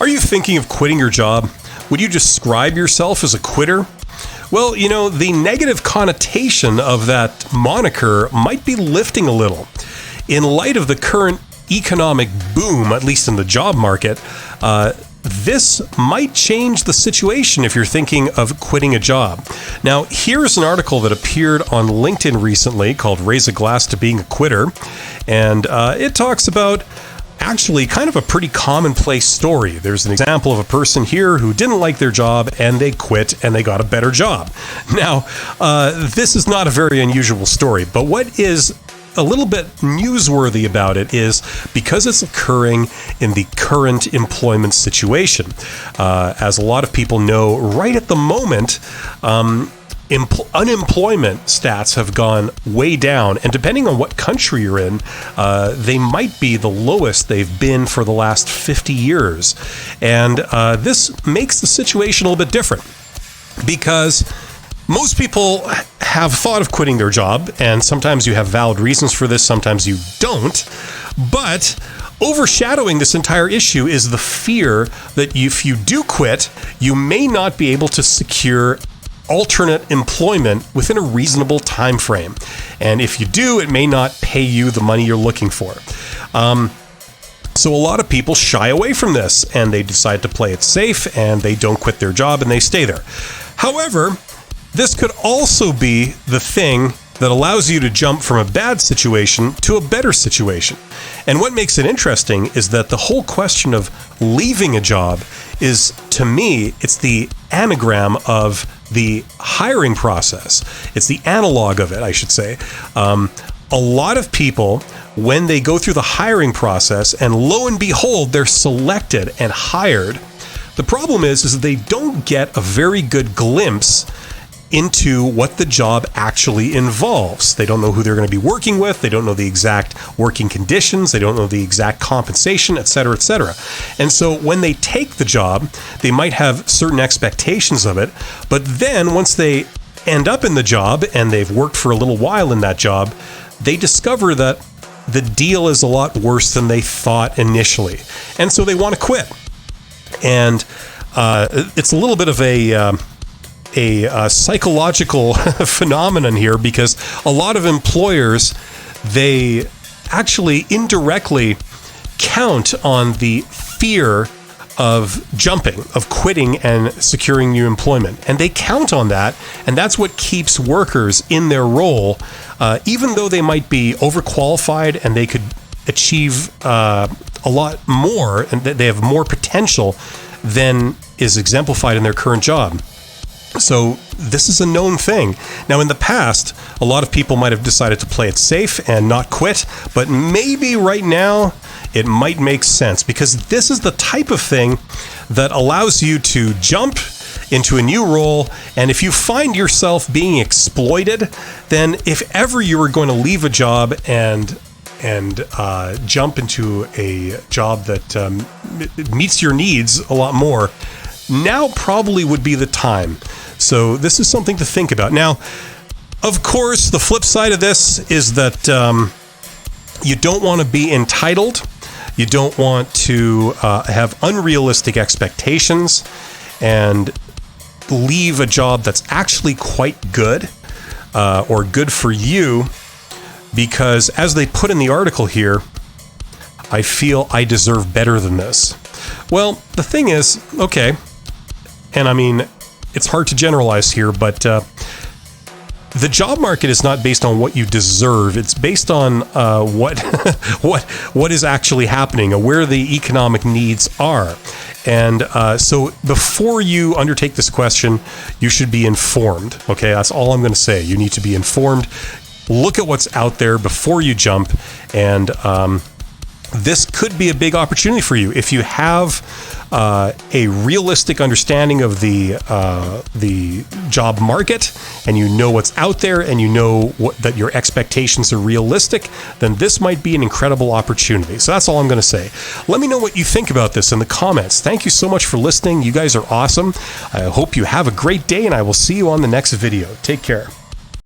Are you thinking of quitting your job? Would you describe yourself as a quitter? Well, you know, the negative connotation of that moniker might be lifting a little. In light of the current economic boom, at least in the job market, this might change the situation if you're thinking of quitting a job. Now, here's an article that appeared on LinkedIn recently called Raise a Glass to Being a Quitter, and it talks about actually kind of a pretty commonplace story. There's an example of a person here who didn't like their job and they quit and they got a better job. Now, this is not a very unusual story, but what is a little bit newsworthy about it is because it's occurring in the current employment situation. As a lot of people know, right at the moment, unemployment stats have gone way down, and depending on what country you're in, they might be the lowest they've been for the last 50 years. And this makes the situation a little bit different because most people have thought of quitting their job, and sometimes you have valid reasons for this, sometimes you don't. But overshadowing this entire issue is the fear that if you do quit, you may not be able to secure alternate employment within a reasonable time frame. And if you do, it may not pay you the money you're looking for. So a lot of people shy away from this, and they decide to play it safe, and they don't quit their job, and they stay there. However, this could also be the thing that allows you to jump from a bad situation to a better situation. And what makes it interesting is that the whole question of leaving a job is, to me, it's the anagram of the hiring process. It's the analog of it, I should say. A lot of people, when they go through the hiring process, and lo and behold, they're selected and hired, the problem is that they don't get a very good glimpse into what the job actually involves. They don't know who they're going to be working with. They don't know the exact working conditions. They don't know the exact compensation, et cetera, et cetera. And so when they take the job, they might have certain expectations of it. But then once they end up in the job and they've worked for a little while in that job, they discover that the deal is a lot worse than they thought initially. And so they want to quit. And it's a little bit of a psychological phenomenon here, because a lot of employers, they actually indirectly count on the fear of jumping, of quitting and securing new employment. And they count on that, and that's what keeps workers in their role, even though they might be overqualified and they could achieve a lot more, and they have more potential than is exemplified in their current job. So this is a known thing. Now, in the past, a lot of people might have decided to play it safe and not quit, but maybe right now it might make sense, because this is the type of thing that allows you to jump into a new role. And if you find yourself being exploited, then if ever you were going to leave a job and jump into a job that meets your needs a lot more, now probably would be the time. So this is something to think about. Now, of course, the flip side of this is that you don't want to be entitled. You don't want to have unrealistic expectations and leave a job that's actually quite good or good for you, because as they put in the article here, I feel I deserve better than this. Well, the thing is, okay, and I mean, it's hard to generalize here, but the job market is not based on what you deserve. It's based on what is actually happening, and where the economic needs are. And so before you undertake this question, you should be informed. Okay, that's all I'm going to say. You need to be informed. Look at what's out there before you jump, and this could be a big opportunity for you if you have a realistic understanding of the job market, and you know what's out there, and you know that your expectations are realistic. Then this might be an incredible opportunity. So that's all I'm going to say. Let me know what you think about this in the comments. Thank you so much for listening. You guys are awesome. I hope you have a great day, and I will see you on the next video. Take care.